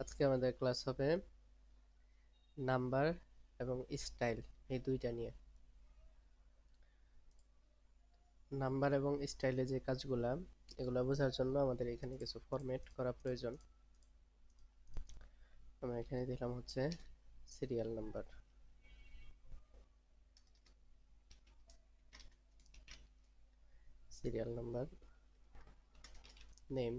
আজকে আমাদের ক্লাস হবে নাম্বার এবং স্টাইল, এই দুইটা নিয়ে। নাম্বার এবং স্টাইলে যে কাজগুলা, এগুলা বোঝার জন্য আমাদের এখানে কিছু ফরম্যাট করা প্রয়োজন। আমরা এখানে দিলাম হচ্ছে serial number, serial number, name,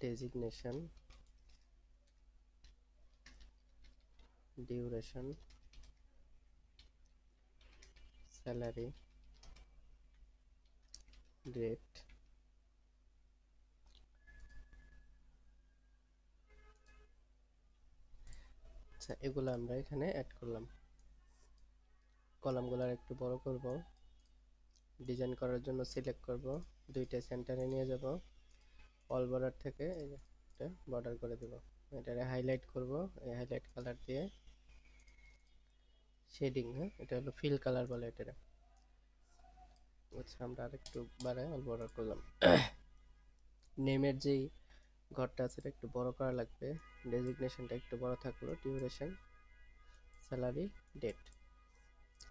designation, duration, salary, date. আচ্ছা, এগুলো আমরা এখানে অ্যাড করলাম। কলামগুলো একটু বড় করব, ডিজাইন করার জন্য সিলেক্ট করব, দুইটা সেন্টারে নিয়ে যাব, অল বর্ডার থেকে এটা বর্ডার করে দেব। এটারে হাইলাইট করব, এই হাইলাইট কালার দিয়ে শেডিং, হ্যাঁ এটা হলো ফিল কালার বলে এটা। আচ্ছা, আমরা আরেকটু বাড়ায় অল বর্ডার করলাম। নেমের যেই ঘরটা আছে এটা একটু বড় করা লাগবে, ডেজিগনেশনটা একটু বড় থাকলো, ডিউরেশন, স্যালারি, ডেট।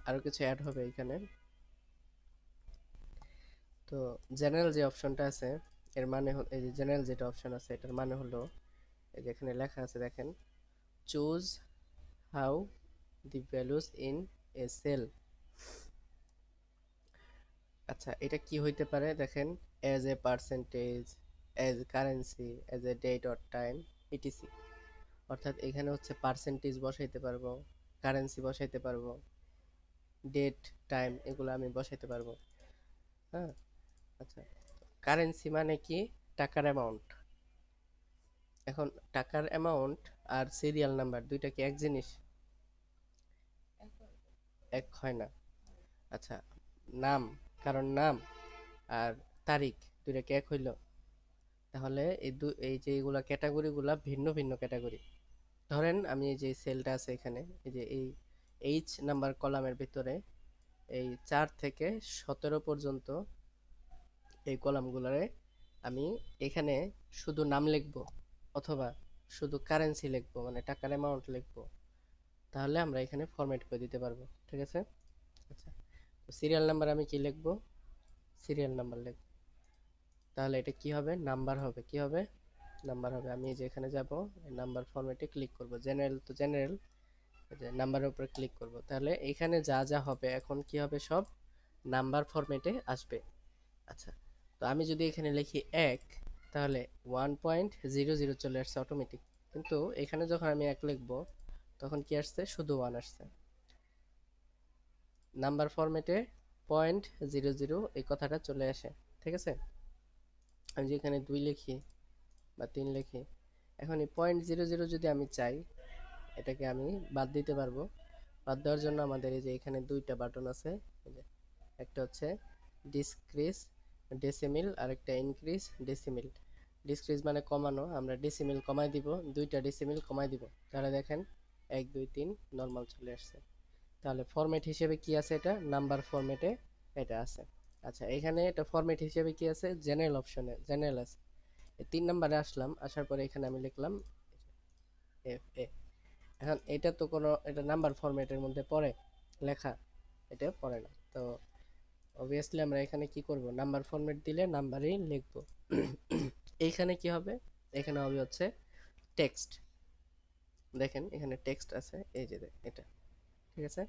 আরো কিছু অ্যাড হবে এখানে। তো জেনারেল যে অপশনটা আছে, এর মানে হলো, এই যে জেনারেল যেটা অপশন আছে এটার মানে হলো, এই যে এখানে লেখা আছে দেখেন, choose how the values in a cell. আচ্ছা, এটা কি হইতে পারে দেখেন, as a percentage, as currency, as a date or time, etc. অর্থাৎ এখানে হচ্ছে পার্সেন্টেজ বসাইতে পারবো, কারেন্সি বসাইতে পারবো, ডেট, টাইম এগুলো আমি বসাইতে পারবো। হ্যাঁ, আচ্ছা, কারেন্সি মানে কি? টাকার অ্যামাউন্ট। এখন টাকার অ্যামাউন্ট আর সিরিয়াল নাম্বার দুইটা কি এক জিনিস? এক হয় না। আচ্ছা, নাম, কারণ নাম আর তারিখ দুইটা কি এক হইল? তাহলে এই যে এগুলা ক্যাটাগরি গুলা ভিন্ন ভিন্ন ক্যাটাগরি। ধরেন আমি এই যে সেলটা আছে এখানে, এই যে এই এইচ নাম্বার কলামের ভিতরে এই 4 থেকে 17 পর্যন্ত এই কলামগুলোরে আমি এখানে শুধু নাম লিখবো অথবা শুধু কারেন্সি লিখবো, মানে টাকার অ্যামাউন্ট লিখবো, তাহলে আমরা এখানে ফরম্যাট করে দিতে পারবো। ঠিক আছে? আচ্ছা, তো সিরিয়াল নাম্বার আমি কি লিখবো? সিরিয়াল নাম্বার লিখবো। তাহলে এটা কি হবে? নাম্বার হবে। কি হবে? নাম্বার হবে। আমি যে এখানে যাব, নাম্বার ফরম্যাটে ক্লিক করব, জেনারেল তো জেনারেল, যে নাম্বারের উপরে ক্লিক করব, তাহলে এখানে যা যা হবে এখন কি হবে? সব নাম্বার ফরম্যাটে আসবে। আচ্ছা, তো আমি যদি এখানে লিখি 1, তাহলে 1.00 চলে আসছে অটোমেটিক। কিন্তু এখানে যখন আমি 1 লিখবো তখন কি আসছে? শুধু 1 আসছে। নাম্বার ফরম্যাটে 0.00 এই কথাটা চলে আসে। ঠিক আছে? আমি যদি এখানে 2 লিখি বা 3 লিখি, এখন এই 0.00 যদি আমি চাই, এটাকে আমি বাদ দিতে পারবো। বাদ দেওয়ার জন্য আমাদের এই যে এখানে দুইটা বাটন আছে, এই যে একটা হচ্ছে ডিসক্রিজ ডেসিমিল আর একটা ইনক্রিজ ডেসিমিল। ডিসক্রিজ মানে কমানো, আমরা ডেসিমিল কমাই দিব, দুইটা ডেসিমিল কমাই দিব, তাহলে দেখেন 1 2 3 নর্মাল চলে আসছে। তাহলে ফরম্যাট হিসেবে কি আছে? এটা নাম্বার ফরম্যাটে এটা আছে। আচ্ছা, এখানে এটা ফরম্যাট হিসেবে কি আছে? জেনারেল অপশনে জেনারেল আছে। 3 নম্বরে আসলাম, আসার পরে এখানে আমি লিখলাম এফ এ। এখন এটা তো কোনো, এটা নাম্বার ফরম্যাটের মধ্যে পড়ে লেখা? এটা পড়ে না। তো অবভিয়াসলি আমরা এখানে কি করব? নাম্বার ফরম্যাট দিলে নাম্বারই লিখব। এইখানে কি হবে? এখানে হবে হচ্ছে টেক্সট। দেখেন এখানে টেক্সট আছে, এই যে এটা। ঠিক আছে?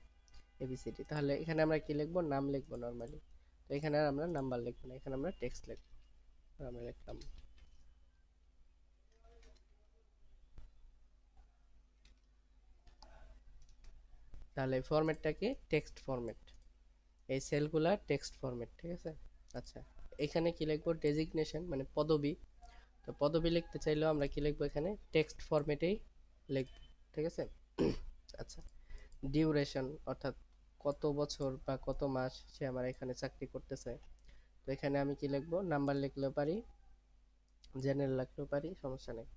এবিসিডি। তাহলে এখানে আমরা কি লিখবো? নাম লিখবো নরমালি। তো এখানে আর আমরা নাম্বার লিখবো না, এখানে আমরা টেক্সট লিখবো। আমরা লিখলাম, তাহলে এই ফরম্যাটটা কি? Text format. এই সেলগুলা টেক্সট ফরম্যাট। ঠিক আছে? আচ্ছা, এখানে কি লিখবো? ডেজিগনেশন মানে পদবি। তো পদবি লিখতে চাইলেও আমরা কি লিখবো? এখানে টেক্সট ফরম্যাটেই লিখবো। ঠিক আছে? আচ্ছা, ডিউরেশন অর্থাৎ কত বছর বা কত মাস সে আমার এখানে চাকরি করতেছে, তো এখানে আমি কি লিখবো? নাম্বার লিখলেও পারি, জেনারেল লিখলেও পারি, সমস্যা নেই।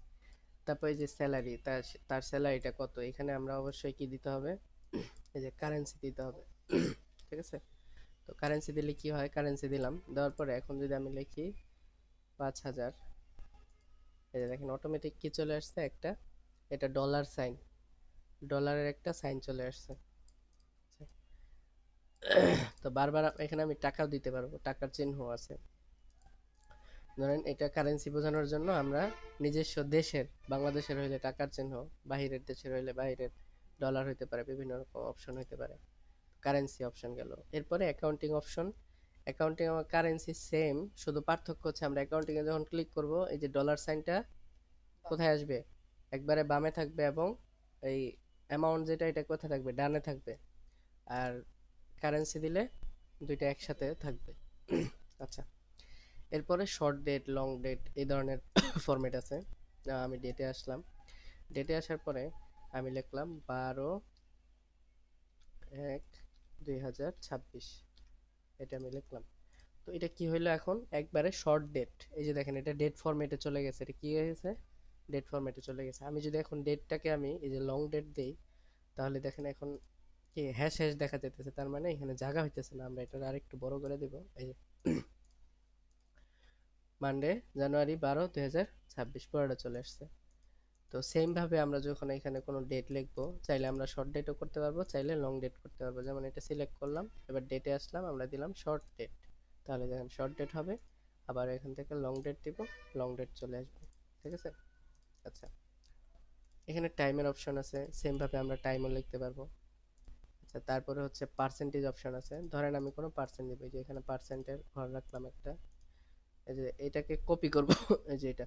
তারপরে যে স্যালারি, তার তার স্যালারিটা কত, এখানে আমরা অবশ্যই কি দিতে হবে? এই যে কারেন্সি দিতে হবে। ঠিক আছে? তো কারেন্সি দিলে কি হয়, কারেন্সি দিলাম, দেওয়ার পরে এখন যদি আমি লিখি 5000, এই যে দেখেন অটোমেটিক কি চলে আসছে একটা, এটা ডলার সাইন, ডলারের একটা সাইন চলে আসছে। তো বারবার এখানে আমি টাকাও দিতে পারবো, টাকার চিহ্ন আছে। ধরেন এটা কারেন্সি বোঝানোর জন্য আমরা নিজস্ব দেশের, বাংলাদেশের হইলে টাকার চিহ্ন, বাহিরের দেশের হইলে বাহিরের ডলার হইতে পারে, বিভিন্ন রকম অপশন হইতে পারে। কারেন্সি অপশন গেল। এরপরে অ্যাকাউন্টিং অপশন। অ্যাকাউন্টিং আমার কারেন্সি সেম, শুধু পার্থক্য হচ্ছে আমরা অ্যাকাউন্টিং এ যখন ক্লিক করব এই যে ডলার সাইনটা কোথায় আসবে, একবারে বামে থাকবে, এবং এই অ্যামাউন্ট যেটা এটা কোথায় থাকবে, ডানে থাকবে। আর কারেন্সি দিলে দুইটা একসাথে থাকবে। আচ্ছা, এরপরে শর্ট ডেট, লং ডেট এই ধরনের ফরম্যাট আছে। আমি ডেটে আসলাম, ডেটে আসার পরে আমি লিখলাম 12/1/2026, এটা আমি লিখলাম। তো এটা কি হইলো এখন, একবারে শর্ট ডেট, এই যে দেখেন এটা ডেট ফরম্যাটে চলে গেছে, এটা কি হয়ে গেছে, ডেট ফরম্যাটে চলে গেছে। আমি যদি এখন ডেটটাকে আমি এই যে লং ডেট দেই, তাহলে দেখেন এখন কি হ্যাশ হ্যাশ দেখা যেতেছে, তার মানে এখানে জায়গা হইতেছে না। আমরা এটা আরেকটু বড় করে দিব, এই যে মানডে January 12, 2026 পুরোটা চলে আসছে। তো সেম ভাবে আমরা যখন এখানে কোনো ডেট লিখবো, চাইলে আমরা শর্ট ডেটও করতে পারবো, চাইলে লং ডেট করতে পারবো। যেমন এটা সিলেক্ট করলাম, এবার ডেটে আসলাম, আমরা দিলাম শর্ট ডেট, তাহলে দেখেন শর্ট ডেট হবে। আবার এখান থেকে লং ডেট দিব, লং ডেট চলে আসবে। ঠিক আছে। আচ্ছা, এখানে টাইমের অপশন আছে, সেম ভাবে আমরা টাইমও লিখতে পারবো। আচ্ছা, তারপরে হচ্ছে পার্সেন্টেজ অপশন আছে। ধরেন আমি কোনো পার্সেন্ট দিব, এই যে এখানে পার্সেন্টের ঘর রাখলাম একটা, এই যে এটাকে কপি করব এই যে এটা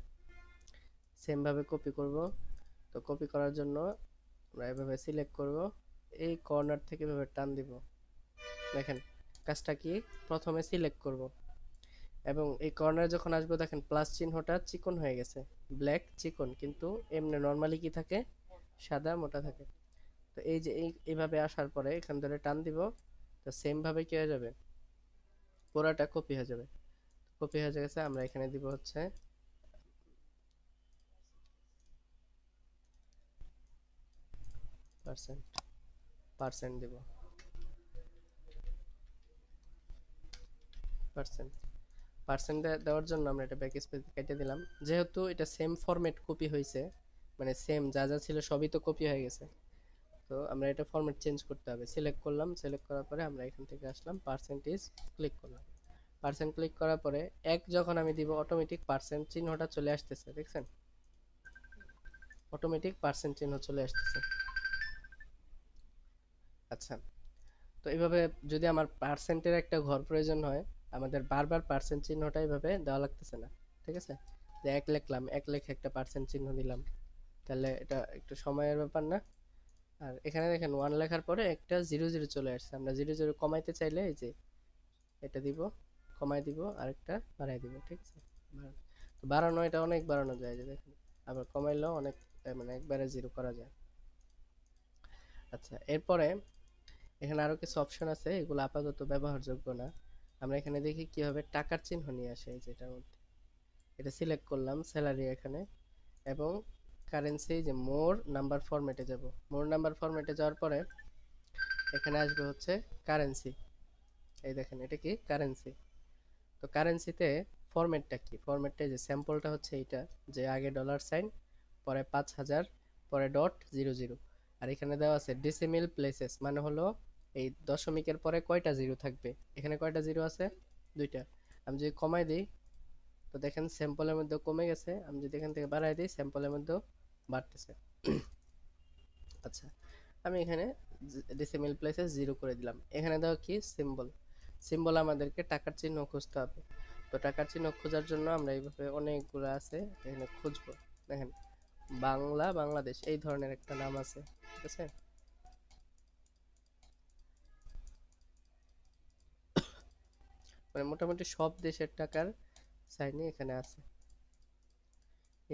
সেম ভাবে কপি করব। তো কপি করার জন্য আমরা এভাবে সিলেক্ট করব, এই কর্নার থেকে এভাবে টান দিব। দেখেন কাজটা কি, প্রথমে সিলেক্ট করব, এবং এই কর্নারে যখন আসবো দেখেন প্লাস চিহ্নটা চিকন হয়ে গেছে, ব্ল্যাক চিকন, কিন্তু এমনি নর্মালি কি থাকে, সাদা মোটা থাকে। তো এই যে এইভাবে আসার পরে এখান ধরে টান দিব, তো সেম ভাবে কি হয়ে যাবে, পুরাটা কপি হয়ে যাবে। কপি হয়ে গেছে, আমরা এখানে দিব হচ্ছে পার্সেন্ট, পার্সেন্ট দিব, পার্সেন্ট। পার্সেন্ট দেওয়ার জন্য আমরা এটা ব্যাক স্পেস কেটে দিলাম, যেহেতু এটা সেম ফরম্যাট কপি হয়েছে, মানে সেম যা যা ছিল সবই তো কপি হয়ে গেছে। তো আমরা এটা ফরম্যাট চেঞ্জ করতে হবে, সিলেক্ট করলাম, সিলেক্ট করার পরে আমরা এখান থেকে আসলাম, পার্সেন্টেজ ক্লিক করলাম। পার্সেন্ট ক্লিক করার পরে এক যখন আমি দিব, অটোমেটিক পার্সেন্ট চিহ্নটা চলে আসতেছে, দেখছেন, অটোমেটিক পার্সেন্ট চিহ্ন চলে আসতেছে। আচ্ছা, তো এইভাবে যদি আমার পার্সেন্টের একটা ঘর প্রয়োজন হয়, আমাদের বারবার পার্সেন্ট চিহ্নটা এইভাবে দেওয়া লাগতেছে না। ঠিক আছে, যে এক লিখলাম, এক লিখে একটা পার্সেন্ট চিহ্ন দিলাম, তাহলে এটা একটু সময়ের ব্যাপার না। আর এখানে দেখেন ওয়ান লেখার পরে একটা জিরো জিরো চলে আসছে, আমরা জিরো জিরো কমাইতে চাইলে এই যে এটা দিব, কমাই দিব, আর একটা বাড়াই দিব। ঠিক আছে, তো বাড়ানো, এটা অনেক বাড়ানো যায়, যে দেখেন, আবার কমাইলেও অনেক, মানে একবারে জিরো করা যায়। আচ্ছা, এরপরে এখানে আরো কিছু অপশন আছে, এগুলো আপাতত ব্যবহারযোগ্য না। আমরা এখানে দেখি কিভাবে টাকার চিহ্ন নিয়ে আসে, এই যেটার মধ্যে এটা সিলেক্ট করলাম, স্যালারি এখানে, এবং কারেন্সি, যে মোর নাম্বার ফরম্যাটে যাব, মোর নাম্বার ফরম্যাটে যাওয়ার পরে এখানে আসবে হচ্ছে কারেন্সি। এই দেখেন এটা কি কারেন্সি। তো কারেন্সিতে ফরম্যাটটা কি, ফরম্যাটটা যে স্যাম্পলটা হচ্ছে এইটা, যে আগে ডলার সাইন, পরে 5000, পরে .00, আর এখানে দেওয়া আছে ডেসিমেল প্লেসেস, মানে হলো এই দশমিকের পরে কয়টা জিরো থাকবে, এখানে কয়টা জিরো আছে, দুইটা। আমি যদি কমাই দিই, তো দেখেন স্যাম্পলের মধ্যে কমে গেছে, আমি যদি এখান থেকে বাড়াই দিই স্যাম্পলের মধ্যেও বাড়তেছে। আচ্ছা, আমি এখানে ডেসিমেল প্লেসে জিরো করে দিলাম। এখানে দেওয়া কি সিম্বল, সিম্বল আমাদেরকে টাকার চিহ্ন খুঁজতে হবে। তো টাকার চিহ্ন খোঁজার জন্য আমরা এইভাবে অনেকগুলো আছে, এখানে খুঁজবো। দেখেন বাংলা, বাংলাদেশ এই ধরনের একটা নাম আছে। ঠিক আছে, মানে মোটামুটি সব দেশের টাকার সাইনই এখানে আছে,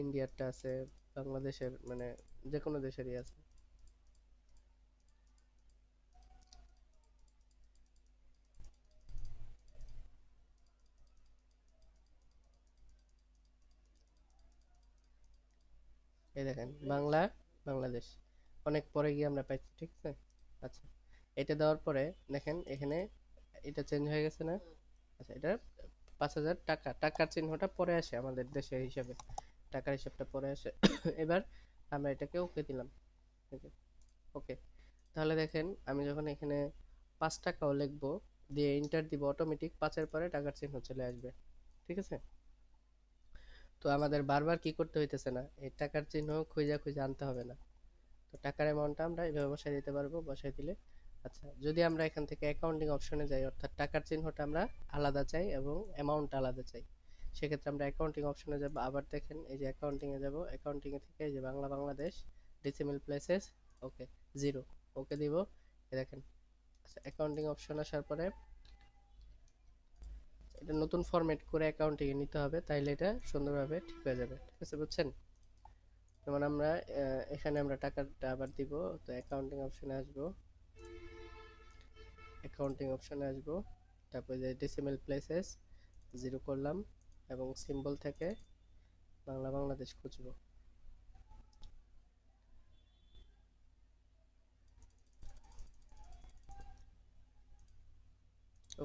ইন্ডিয়ারটা আছে, বাংলাদেশের, মানে যে কোনো দেশেরই আছে। এই দেখেন বাংলা, বাংলাদেশ, অনেক পরে গিয়ে আমরা পাইছি। ঠিক আছে। আচ্ছা, এটা দেওয়ার পরে দেখেন এখানে এটা চেঞ্জ হয়ে গেছে না? আচ্ছা, এটা 5,000 টাকা, টাকার চিহ্নটা পরে আসে আমাদের দেশের হিসাবে, টাকার হিসাবটা পরে আসে। এবার আমরা এটাকে ওকে দিলাম। ওকে, তাহলে দেখেন আমি যখন এখানে 5 টাকাও লিখবো, দিয়ে এন্টার দিব, অটোমেটিক 5-এর পরে টাকার চিহ্ন চলে আসবে। ঠিক আছে, তো আমাদের বারবার কি করতে হইতেছে না, এই টাকার চিহ্ন খুঁজে খুঁজে আনতে হবে না। তো টাকার অ্যামাউন্টটা আমরা এভাবে বসাই দিতে পারবো, বসাই দিলে। আচ্ছা, যদি আমরা এখান থেকে অ্যাকাউন্টিং অপশনে যাই, অর্থাৎ টাকার চিহ্নটা আমরা আলাদা চাই এবং অ্যামাউন্ট আলাদা চাই, সেক্ষেত্রে আমরা অ্যাকাউন্টিং অপশনে যাব। আবার দেখেন এই যে অ্যাকাউন্টিং এ যাব, অ্যাকাউন্টিং এ থেকে এই যে বাংলা বাংলাদেশ, ডেসিমেল প্লেসেস, ওকে, 0, ওকে দিব। এই দেখেন, আচ্ছা, অ্যাকাউন্টিং অপশন আসার পরে এটা নতুন ফরম্যাট করে অ্যাকাউন্টিং এ নিতে হবে, তাইলে এটা সুন্দরভাবে ঠিক হয়ে যাবে। ঠিক আছে, বুঝছেন? যেমন আমরা এখানে আমরা টাকাটা আবার দিব, তো অ্যাকাউন্টিং অপশনে আসবো, অ্যাকাউন্টিং অপশনে আসবো, তারপরে যে ডেসিমেল প্লেসেস 0 করলাম এবং সিম্বল থেকে বাংলা বাংলাদেশ খুঁজবো।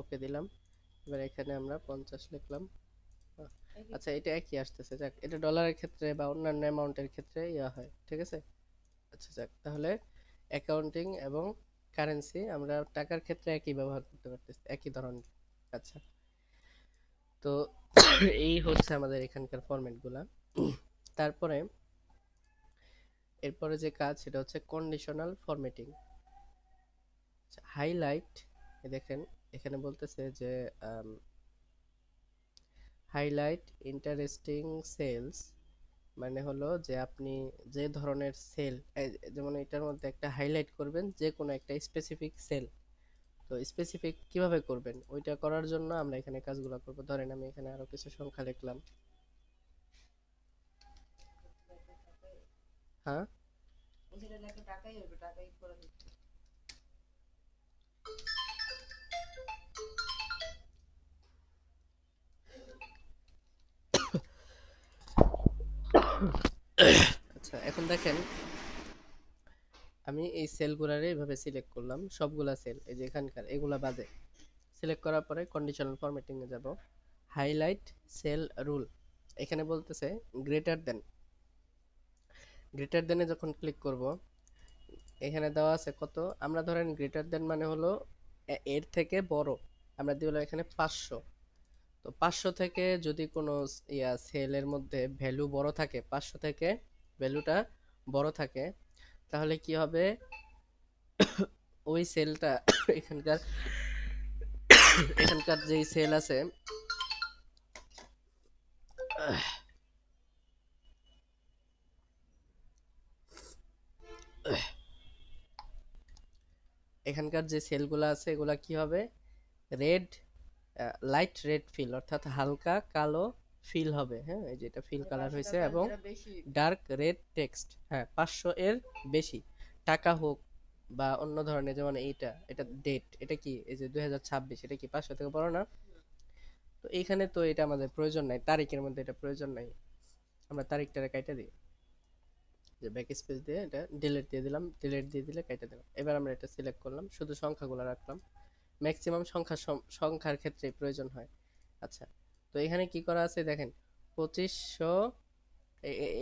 ওকে দিলাম। এবার এখানে আমরা 50 লিখলাম। আচ্ছা, এটা একই আসতেছে, যাক, এটা ডলারের ক্ষেত্রে বা অন্যান্য অ্যামাউন্টের ক্ষেত্রে ইয়া হয়। ঠিক আছে, আচ্ছা, যাক, তাহলে অ্যাকাউন্টিং এবং কারেন্সি আমরা টাকার ক্ষেত্রে একই ব্যবহার করতে পারতেছি, একই ধরনের। আচ্ছা, তো এই হচ্ছে আমাদের এখানকার ফরম্যাটগুলা। তারপরে এরপরে যে কাজ সেটা হচ্ছে কন্ডিশনাল ফরম্যাটিং, হাইলাইট। দেখেন এখানে বলতেছে যে হাইলাইট ইন্টারেস্টিং সেলস, মানে হলো যে আপনি যে ধরনের সেল, যেমন এটার মধ্যে একটা হাইলাইট করবেন যে কোনো একটা স্পেসিফিক সেল। তো স্পেসিফিক কিভাবে করবেন, ওইটা করার জন্য আমরা এখানে কাজগুলো করব। ধরেন আমি এখানে আরো কিছু সংখ্যা লিখলাম। হ্যাঁ, আচ্ছা, এখন দেখেন আমি এই সেলগুলারে এইভাবে সিলেক্ট করলাম, সবগুলা সেল, এই যে এখানকার এগুলা বাদে সিলেক্ট করার পরে কন্ডিশনাল ফরম্যাটিং এ যাব, হাইলাইট সেল রুল। এখানে বলতেছে গ্রেটার দেন, গ্রেটার দেনে যখন ক্লিক করব, এখানে দেওয়া আছে কত, আমরা ধরেন গ্রেটার দেন মানে হলো এর থেকে বড়, আমরা দিলাম এখানে 500। তো 500 থেকে যদি কোনো সেলের মধ্যে ভ্যালু বড় থাকে, 500 থেকে ভ্যালুটা বড় থাকে, তাহলে কি হবে, ওই সেলটা এখানকার এখানকার যেই সেল আছে, এখানকার যে সেলগুলো আছে এগুলা কি হবে, রেড, লাইট রেড ফিল, অর্থাৎ হালকা কালো ফিল হবে। হ্যাঁ, এই যে এটা ফিল কালার হয়েছে, এবং ডার্ক রেড টেক্সট। হ্যাঁ, 500 এর বেশি, টাকা হোক বা অন্য ধরনের, যেমন এইটা, এটা ডেট, এটা কি এই যে 2026, এটা কি 500 থেকে বড় না? তো এইখানে তো এটা আমাদের প্রয়োজন নাই, তারিখের মধ্যে এটা প্রয়োজন নাই, আমরা তারিখটা কাইটা দিই, যে ব্যাক স্পেস দিয়ে এটা ডিলিট দিয়ে দিলাম, ডিলিট দিয়ে দিলে কেটে দিলাম। এবার আমরা এটা সিলেক্ট করলাম, শুধু সংখ্যাগুলো রাখলাম, ম্যাক্সিমাম সংখ্যার ক্ষেত্রে প্রয়োজন হয়। আচ্ছা, তো এখানে কি করা আছে দেখেন, 2500,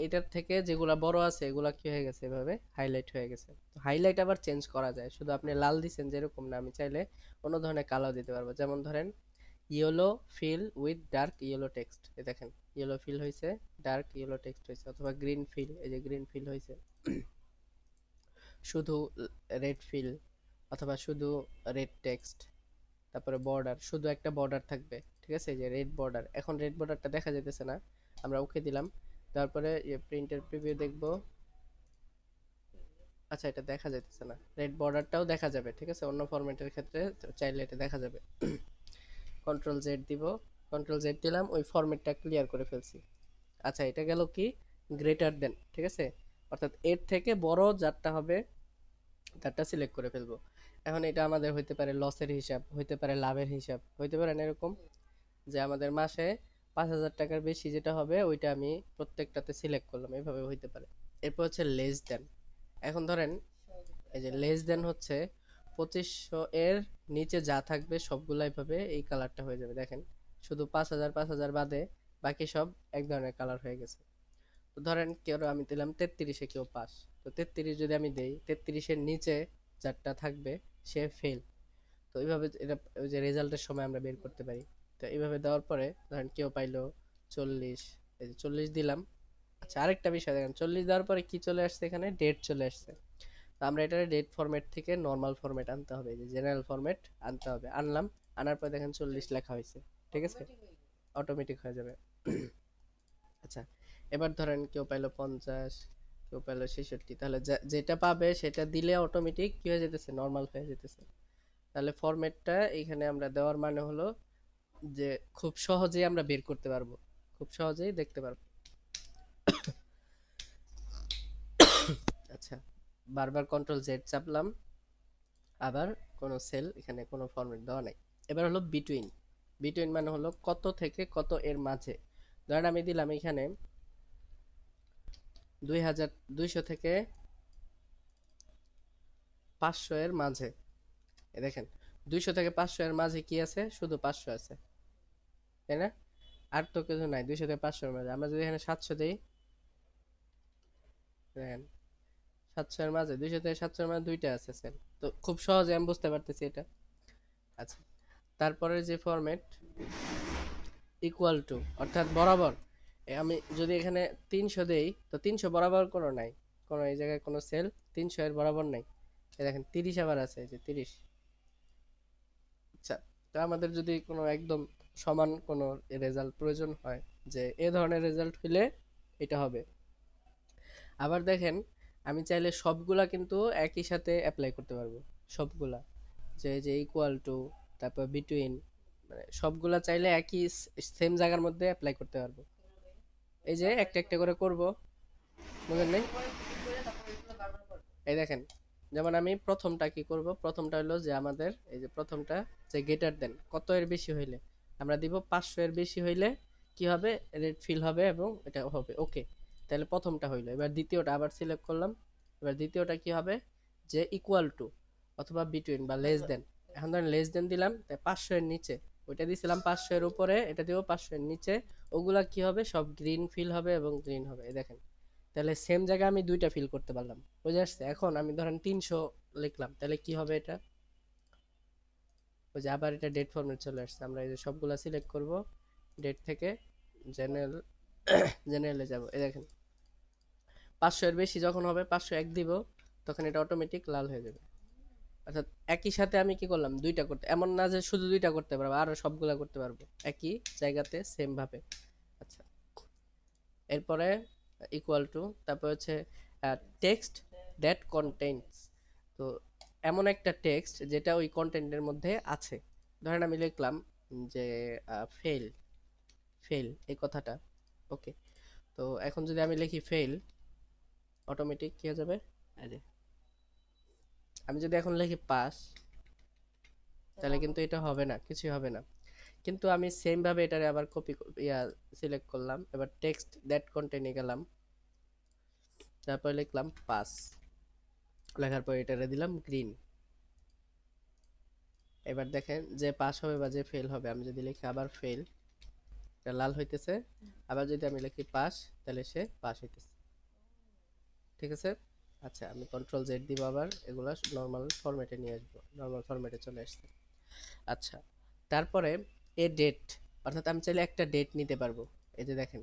এটার থেকে যেগুলা বড় আছে এগুলা কি হয়ে গেছে, এভাবে হাইলাইট হয়ে গেছে। হাইলাইট আবার চেঞ্জ করা যায়, শুধু আপনি লাল দিছেন যেরকম না, আমি চাইলে অন্য ধরনের কালার দিতে পারবো। যেমন ধরেন yellow fill with dark yellow text, এই দেখেন ইয়েলো ফিল হয়েছে, ডার্ক ইয়েলো টেক্সট হয়েছে, অথবা গ্রিন ফিল, এই যে গ্রিন ফিল হয়েছে, শুধু রেড ফিল, অথবা শুধু রেড টেক্সট, তারপরে বর্ডার, শুধু একটা বর্ডার থাকবে। ঠিক আছে, এই যে রেড বর্ডার, এখন রেড বর্ডারটা দেখা যেতেছে না, আমরা ওকে দিলাম। তারপরে প্রিন্টের প্রিভিউ দেখব, আচ্ছা, এটা দেখা যাইতেছে না, রেড বর্ডারটাও দেখা যাবে। ঠিক আছে, অন্য ফরম্যাটের ক্ষেত্রে চাইলে এটা দেখা যাবে। কন্ট্রোল জেড দিব, কন্ট্রোল জেড দিলাম, ওই ফরম্যাটটা ক্লিয়ার করে ফেলছি। আচ্ছা, এটা গেল কি, গ্রেটার দেন। ঠিক আছে, অর্থাৎ এর থেকে বড় যারটা হবে তারটা সিলেক্ট করে ফেলবো। এখন এটা আমাদের হইতে পারে লসের হিসাব, হইতে পারে লাভের হিসাব, হইতে পারে না এরকম, যে আমাদের মাসে 5,000 টাকার বেশি যেটা হবে ওইটা আমি প্রত্যেকটাতে সিলেক্ট করলাম, এভাবে হইতে পারে। এরপর হচ্ছে লেস দেন। এখন ধরেন এই যে লেস দেন হচ্ছে 2500 এর নিচে যা থাকবে সবগুলাই ভাবে এই কালারটা হয়ে যাবে। দেখেন শুধু 5000 বাদে বাকি সব এক ধরনের কালার হয়ে গেছে। তো ধরেন কেউ আমি দিলাম 33-এ কেউ পাস, তো 33 যদি আমি দেই 33-এর নিচে যারটা থাকবে সে ফেল। তো এইভাবে এটা ওই যে রেজাল্টের সময় আমরা বের করতে পারি। তো এইভাবে দেওয়ার পরে ধরেন কেউ পাইলো 40, এই যে 40 দিলাম। আচ্ছা আরেকটা বিষয় দেখেন, 40 দেওয়ার পরে কি চলে আসছে, এখানে ডেট চলে আসছে। তো আমরা এটা ডেট ফরম্যাট থেকে নর্মাল ফরম্যাট আনতে হবে, এই যে জেনারেল ফরম্যাট আনতে হবে। আনলাম, আনার পর দেখেন 40 লেখা হয়েছে, ঠিক আছে, অটোমেটিক হয়ে যাবে। আচ্ছা এবার ধরেন কেউ পাইলো 50, কেউ পাইলো 66, তাহলে যেটা পাবে সেটা দিলে অটোমেটিক কি হয়ে যেতেছে, নর্মাল হয়ে যেতেছে। তাহলে ফরম্যাটটা এখানে আমরা দেওয়ার মানে হলো যে খুব সহজেই আমরা বের করতে পারবো, খুব সহজেই দেখতে পারবো। আচ্ছা বারবার কন্ট্রোল জেড চাপলাম, আবার কোনো সেল, এখানে কোনো ফরম্যাট দেওয়া নাই। এবার হলো বিটুইন। বিটুইন মানে হলো কত থেকে কত এর মাঝে। ধরেন আমি দিলাম এখানে 2200 থেকে 500 এর মাঝে। এ দেখেন 200 থেকে 500 এর মাঝে কি আছে, শুধু 500 আছে, তাই না? আর তো কিছু নাই 200 থেকে 500 এর মাঝে। আমরা যদি এখানে 700 দেই, দেখেন 700 এর মাঝে, 200 থেকে 700 এর মাঝে দুইটা আছে সেল। তো খুব সহজে আমি বুঝতে পারতেছি এটা। আচ্ছা তারপরে যে ফরম্যাট ইকুয়াল টু, অর্থাৎ বরাবর। আমি যদি এখানে 300 দেই, তো 300 বরাবর কোনো নাই, কোনো এই জায়গায় কোনো সেল 300 এর বরাবর নাই। এই দেখেন 30 আবার আছে, এই যে 30। আচ্ছা তো আমাদের যদি কোনো একদম সমান কোনো রেজাল্ট প্রয়োজন হয়, যে এ ধরনের রেজাল্ট হইলে এটা হবে। আবার দেখেন আমি চাইলে সবগুলা কিন্তু একই সাথে অ্যাপ্লাই করতে পারবো, সবগুলা, যে যে ইকুয়াল টু, তারপর বিটুইন, মানে সবগুলা চাইলে একই সেম জায়গার মধ্যে অ্যাপ্লাই করতে পারবো। এই যে একটা একটা করে করব, বুঝলেন নাই? এই দেখেন যেমন আমি প্রথমটা কি করব, প্রথমটা হলো যে আমাদের এই যে প্রথমটা, যে গ্রেটার দেন কত এর বেশি হইলে আমরা দিব 500 এর বেশি হইলে কি হবে, রেড ফিল হবে এবং এটা হবে ওকে। তাহলে প্রথমটা হইলো। এবার দ্বিতীয়টা আবার সিলেক্ট করলাম। এবার দ্বিতীয়টা কি হবে, যে ইকুয়াল টু অথবা বিটুইন বা লেস দেন। এখন ধরেন লেস দেন দিলাম, তাই 500 এর নিচে, ওইটা দিছিলাম 500 এর উপরে, এটা দিব 500 এর নিচে। ওগুলা কি হবে, সব গ্রিন ফিল হবে এবং গ্রিন হবে, এই দেখেন। তাহলে সেম জায়গায় আমি দুইটা ফিল করতে পারলাম, বুঝে আসছে? এখন আমি ধরেন 300 লিখলাম, তাহলে কি হবে এটা, ওই যে আবার এটা ডেট ফরম্যাট চলে আসছে। আমরা এই যে সবগুলা সিলেক্ট করব, ডেট থেকে জেনারেল, জেনারেলে যাব। এই দেখেন 500 এর বেশি যখন হবে, 501 দিব, তখন এটা অটোমেটিক লাল হয়ে যাবে। অর্থাৎ একই সাথে আমি কি করলাম, দুইটা করতে, এমন না যে শুধু দুইটা করতে পারবো, আরো সবগুলা করতে পারবো একই জায়গাতে সেম ভাবে। আচ্ছা এরপরে ইকুয়াল টু, তারপর হচ্ছে টেক্সট দ্যাট কন্টেন্টস। তো এমন একটা টেক্সট যেটা ওই কন্টেন্টের মধ্যে আছে। ধরেন আমি লিখলাম যে ফেল, ফেল এই কথাটা, ওকে। তো এখন যদি আমি লিখি ফেল, অটোমেটিক কি হয়ে যাবে, এই যে আমি যদি এখন লিখি পাস, তাহলে কিন্তু এটা হবে না, কিছুই হবে না। কিন্তু আমি সেম ভাবে এটারে আবার কপি ইয়া সিলেক্ট করলাম, এবার টেক্সট দ্যাট কন্টেন্টে গেলাম, তারপর লিখলাম পাস, লেখার পর এটারে দিলাম গ্রিন। এবার দেখেন যে পাস হবে বা যে ফেল হবে, আমি যদি লিখি আবার ফেল, এটা লাল হইতেছে। আবার যদি আমি লিখি পাস, তাহলে সে পাস হইতেছে, ঠিক আছে। আচ্ছা আমি কন্ট্রোল জেড দিব, আবার এগুলা নর্মাল ফরম্যাটে নিয়ে আসবো, নর্মাল ফরম্যাটে চলে আসছে। আচ্ছা তারপরে এ ডেট, অর্থাৎ আমি চাইলে একটা ডেট নিতে পারবো। এই যে দেখেন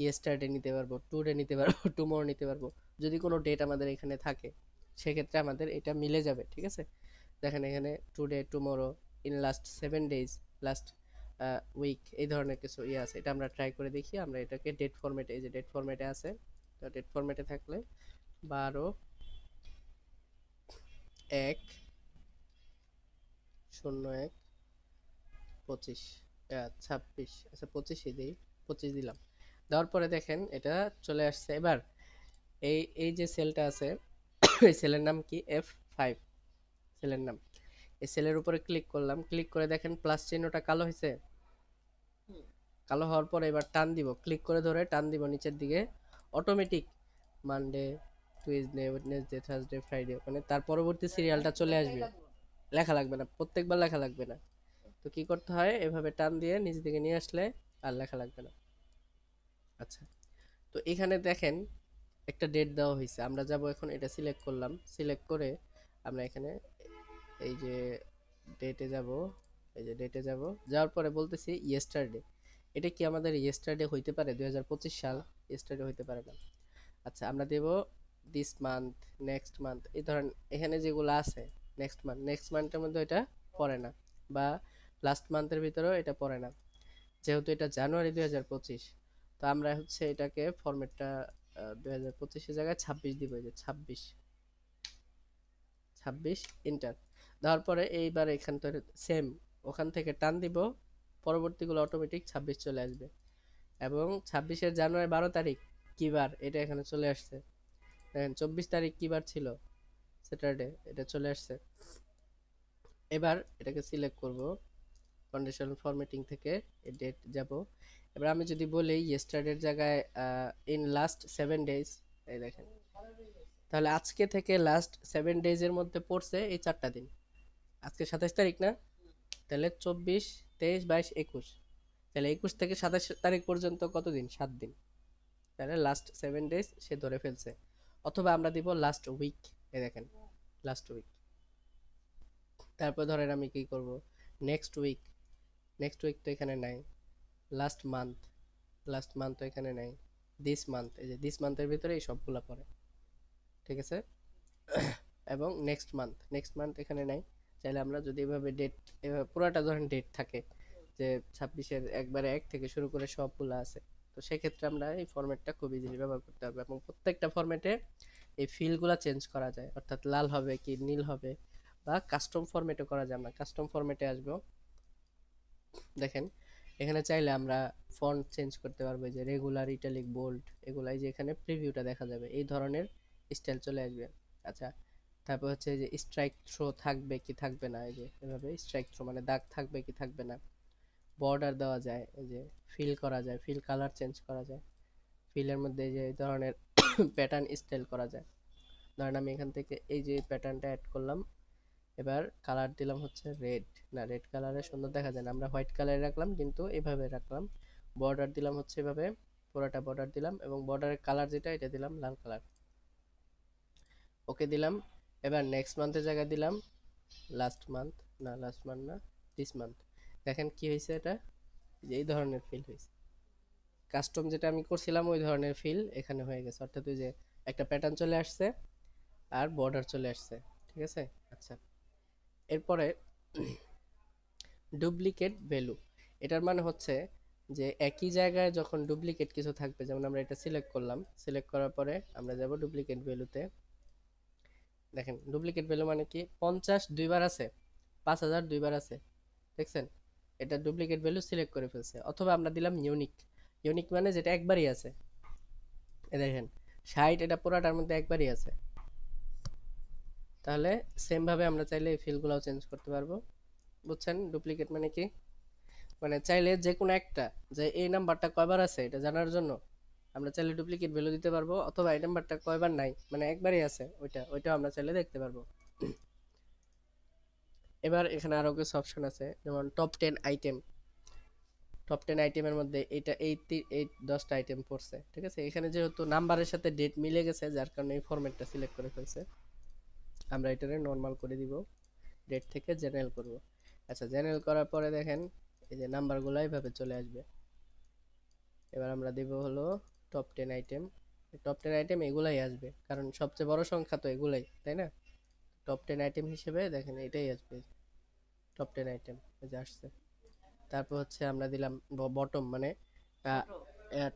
ইয়েস্টারডে নিতে পারবো, টুডে নিতে পারবো, টুমোরো নিতে পারবো। যদি কোনো ডেট আমাদের এখানে থাকে সেক্ষেত্রে আমাদের এটা মিলে যাবে, ঠিক আছে। দেখেন এখানে today, tomorrow, in last 7 days, last week, এই ধরনের কিছু ইয়ে আছে। এটা আমরা ট্রাই করে দেখি। আমরা এটাকে ডেট ফরম্যাটে, এই যে ডেট ফরম্যাটে আছে, তো ডেট ফরম্যাটে থাকলে 12/1/01/25, 26, আচ্ছা 25ই দিই, 25 দিলাম। দেওয়ার পরে দেখেন এটা চলে আসছে। এবার এই এই যে সেলটা আছে এই সেলের নাম কি, F5 সেলের নাম। এই সেলের উপরে ক্লিক করলাম, ক্লিক করে দেখেন প্লাস চিহ্নটা কালো হয়েছে। কালো হওয়ার পরে এবার টান দিব, ক্লিক করে ধরে টান দিব নিচের দিকে, automatic Monday, Tuesday, Wednesday, Thursday, Friday, মানে তার পরবর্তী সিরিয়ালটা চলে আসবে। লেখা লাগবে না, প্রত্যেকবার লেখা লাগবে না। তো কি করতে হয়, এভাবে টান দিয়ে নিচে দিকে নিয়ে আসলে আর লেখা লাগবে না। আচ্ছা, তো এখানে দেখেন একটা ডেট দেওয়া হয়েছে, আমরা যাব এখন, এটা সিলেক্ট করলাম, সিলেক্ট করে আমরা এখানে এই যে ডেটে যাব, এই যে ডেটে যাব, যাওয়ার পরে বলতেছি ইয়েস্টারডে। এটা কি আমাদের ইয়েস্টারডে হইতে পারে? 2025 সাল ইয়েস্টারডে হইতে পারে না। আচ্ছা, আমরা দেব দিস মান্থ, নেক্সট মান্থ, এই ধরেন এখানে যেগুলো আছে নেক্সট মান্থ, নেক্সট মান্থের মধ্যে এটা পড়ে না, বা লাস্ট মান্থের ভিতরেও এটা পড়ে না, যেহেতু এটা জানুয়ারি 2025। তো আমরা হচ্ছে এটাকে ফরম্যাটটা 2025 এর জায়গায় 26 দিব, এই যে 26, 26 ইন্টার দেওয়ার পরে এইবার এখান থেকে সেম ওখান থেকে টান দিব, পরবর্তীগুলো অটোমেটিক 26 চলে আসবে। এবং 26 জানুয়ারি 12 তারিখ কি বার, এটা এখানে চলে আসছে। দেখেন 24 তারিখ কি বার ছিল, স্যাটারডে, এটা চলে আসছে। এবার এটাকে সিলেক্ট করব, কন্ডিশনাল ফরম্যাটিং থেকে ডেট যাব। এবার আমি যদি বলি ইয়েস্টারডের জায়গায় ইন লাস্ট 7 ডেজ, এই দেখেন, তাহলে আজকে থেকে লাস্ট 7 ডেজের মধ্যে পড়ছে এই 4টা দিন। আজকে 27 তারিখ না, তাহলে 24, 23, 22, 21, তাহলে 21 থেকে 27 তারিখ পর্যন্ত কত দিন? 7 দিন। তাহলে লাস্ট 7 ডেজ সে ধরে ফেলছে। অথবা আমরা দিব লাস্ট উইক, এই দেখেন লাস্ট উইক। তারপর ধরেন আমি কি করব, নেক্সট উইক, নেক্সট উইক তো এখানে নাই। লাস্ট মান্থ, লাস্ট মান্থ তো এখানে নাই। দিস মান্থ, এই যে দিস মান্থের ভিতরে এই সবগুলা পড়ে, ঠিক আছে। এবং নেক্সট মান্থ, নেক্সট মান্থ এখানে নাই। চাইলে আমরা যদি এভাবে ডেট, এভাবে পুরোটা ধরেন ডেট থাকে যে 26-এর একবারে 1 থেকে শুরু করে সবগুলা আছে, তো সেক্ষেত্রে আমরা এই ফরম্যাটটা খুব ইজিলি ব্যবহার করতে পারবো। এবং প্রত্যেকটা ফরম্যাটে এই ফিলগুলা চেঞ্জ করা যায়, অর্থাৎ লাল হবে কি নীল হবে, বা কাস্টম ফরম্যাটে করা যায়। আমরা কাস্টম ফরম্যাটে আসবো, দেখেন এখানে চাইলে আমরা ফন্ট চেঞ্জ করতে পারবো, যে রেগুলার, ইটালিক, বোল্ড, এগুলাই যে এখানে প্রিভিউটা দেখা যাবে, এই ধরনের স্টাইল চলে আসবে। আচ্ছা, তারপর হচ্ছে যে স্ট্রাইক থ্রো থাকবে কি থাকবে না, এই যে এভাবে স্ট্রাইক থ্রো মানে দাগ থাকবে কি থাকবে না। বর্ডার দেওয়া যায়, এই যে ফিল করা যায়, ফিল কালার চেঞ্জ করা যায়, ফিলের মধ্যে এই যে এই ধরনের প্যাটার্ন স্টাইল করা যায়। ধরেন আমি এখান থেকে এই যে প্যাটার্নটা অ্যাড করলাম, এবার কালার দিলাম হচ্ছে রেড, না রেড কালারে সুন্দর দেখা যায় না, আমরা হোয়াইট কালারে রাখলাম, কিন্তু এভাবে রাখলাম। বর্ডার দিলাম হচ্ছে এভাবে, পুরোটা বর্ডার দিলাম, এবং বর্ডারের কালার যেটা এটা দিলাম লাল কালার, ওকে দিলাম। এবার নেক্সট মান্থের জায়গায় দিলাম লাস্ট মান্থ, না লাস্ট মান্থ না, দিস মান্থ। দেখেন কি হয়েছে, এটা যে এই ধরনের ফিল হয়েছে, কাস্টম যেটা আমি করছিলাম ওই ধরনের ফিল এখানে হয়ে গেছে, অর্থাৎ ওই যে একটা প্যাটার্ন চলে আসছে আর বর্ডার চলে আসছে, ঠিক আছে। আচ্ছা, এরপরে ডুপ্লিকেট ভ্যালু, এটার মানে হচ্ছে যে একই জায়গায় যখন ডুপ্লিকেট কিছু থাকবে, যেমন আমরা এটা সিলেক্ট করলাম, সিলেক্ট করার পরে আমরা যাব ডুপ্লিকেট ভ্যালুতে। দেখেন ডুপ্লিকেট ভ্যালু মানে কি, 50 দুইবার আছে, 5000 দুইবার আছে, দেখছেন, এটা ডুপ্লিকেট ভ্যালু সিলেক্ট করে ফেলছে। অথবা আমরা দিলাম ইউনিক, ইউনিক মানে যেটা একবারই আছে, এ দেখেন 60, এটা পুরাটার মধ্যে একবারই আছে। তাহলে সেম ভাবে আমরা চাইলে এই ফিলগুলোও চেঞ্জ করতে পারবো, বুঝছেন ডুপ্লিকেট মানে কি? মানে চাইলে যে কোনো একটা, যে এই নাম্বারটা কয়বার আছে এটা জানার জন্য আমরা চাইলে ডুপ্লিকেট ভ্যালু দিতে পারবো, অথবা এই নাম্বারটা কয়বার নাই মানে একবারই আছে ওইটাও আমরা চাইলে দেখতে পারবো। এবার এখানে আরো কিছু অপশন আছে, যেমন টপ 10 আইটেম, টপ 10 আইটেমের মধ্যে এটা এই 10টা আইটেম পড়ছে, ঠিক আছে। এখানে যেহেতু নাম্বারের সাথে ডেট মিলে গেছে, যার কারণে এই ফরম্যাটটা সিলেক্ট করে ফেলছে। আমরা এটারে নর্মাল করে দিব, ডেট থেকে জেনারেল করব। আচ্ছা, জেনারেল করার পরে দেখেন এই যে নাম্বারগুলো এইভাবে চলে আসবে। এবার আমরা দেব হলো টপ 10 আইটেম, টপ 10 আইটেম এগুলাই আসবে, কারণ সবচেয়ে বড় সংখ্যা তো এগুলাই, তাই না। টপ 10 আইটেম হিসেবে দেখেন এটাই আসবে, টপ 10 আইটেম এই যে আসছে। তারপর হচ্ছে আমরা দিলাম বটম, মানে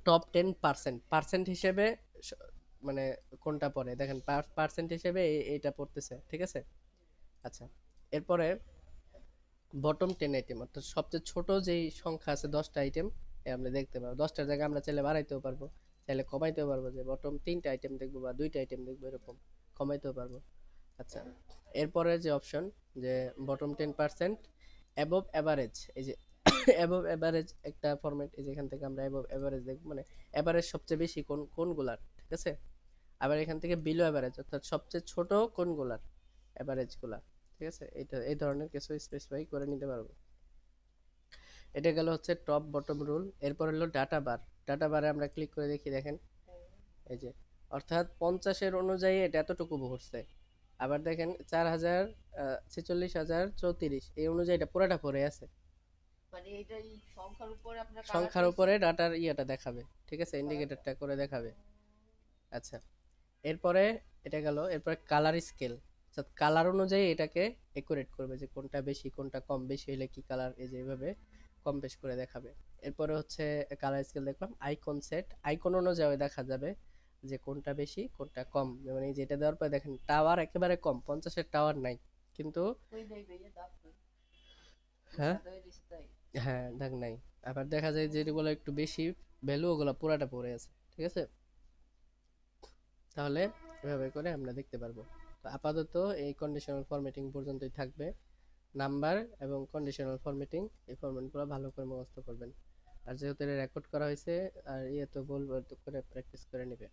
টপ 10%, পার্সেন্ট হিসেবে স- মানে কোনটা পড়ে, দেখেন পার্সেন্ট হিসেবে এইটা পড়তেছে, ঠিক আছে। আচ্ছা, এরপরে বটম 10 আইটেম, অর্থাৎ সবচেয়ে ছোট যেই সংখ্যা আছে 10টা আইটেম, আমরা দেখতে পাবো। 10টার জায়গায় আমরা চাইলে বাড়াইতেও পারবো, চাইলে কমাইতেও পারবো, যে বটম 3টা আইটেম দেখবো বা 2টা আইটেম দেখবো, এরকম কমাইতেও পারবো। আচ্ছা, এরপরে যে অপশন, যে বটম 10% অ্যাবভ অ্যাভারেজ, এই যে অ্যাবভ অ্যাভারেজ একটা ফরম্যাট, এই যে এখান থেকে আমরা অ্যাবভ অ্যাভারেজ দেখবো, মানে অ্যাভারেজ সবচেয়ে বেশি কোনগুলার, ঠিক আছে। আবার এখান থেকে বিলো অ্যাভারেজ, অর্থাৎ সবচেয়ে ছোট কোনগুলার, অ্যাভারেজ গুলা। ঠিক আছে, এটা এই ধরনের কিছু স্পেসিফাই করে নিতে পারবো। এটা গেল হচ্ছে টপ বটম রুল। এরপর হলো ডাটা বার। ডাটা বারে আমরা ক্লিক করে দেখি, দেখেন এই যে, অর্থাৎ 50-এর অনুযায়ী এটা এতটুকু ভরছে। আবার দেখেন 4000, 46,034 এই অনুযায়ী এটা পুরাটা পড়ে আছে। মানে এটা এই সংখ্যার উপরে আপনার সংখ্যার কালারটা উপরে ডাটার ইয়েটা দেখাবে, ঠিক আছে, ইন্ডিকেটরটা করে দেখাবে। আচ্ছা, এরপরে এটা গেল। এরপরে কালার স্কেল, অর্থাৎ কালার অনুযায়ী এটাকে একুরেট করবে যে কোনটা বেশি কোনটা কম, বেশি হলে কি কালার, এই যে এইভাবে কম বেশ করে দেখাবে। এরপরে হচ্ছে কালার স্কেল দেখলাম। আইকন সেট, আইকন অনুযায়ী দেখা যাবে যে কোনটা বেশি কোনটা কম। যেমন এই যেটা দেওয়ার পরে দেখেন টাওয়ার একেবারে কম, 50-এর টাওয়ার নাই কিন্তু। ওই নাই ভাইয়া দাগ নাই হ্যাঁ, সাদা হয়ে গেছে তাই। হ্যাঁ দাগ নাই। আবার দেখা যায় যে যেগুলো একটু বেশি ভ্যালু ওগুলো পুরাটা পড়ে আছে, ঠিক আছে। তাহলে এভাবে করে আমরা দেখতে পারবো। তো আপাতত এই কন্ডিশনাল ফরম্যাটিং পর্যন্তই থাকবে। নাম্বার এবং কন্ডিশনাল ফরম্যাটিং, এই ফরম্যাটগুলো ভালো করে মুখস্থ করবেন। আর যেহেতু এটা রেকর্ড করা হয়েছে, আর ইয়ে তো বলবো, তো করে প্র্যাকটিস করে নেবে।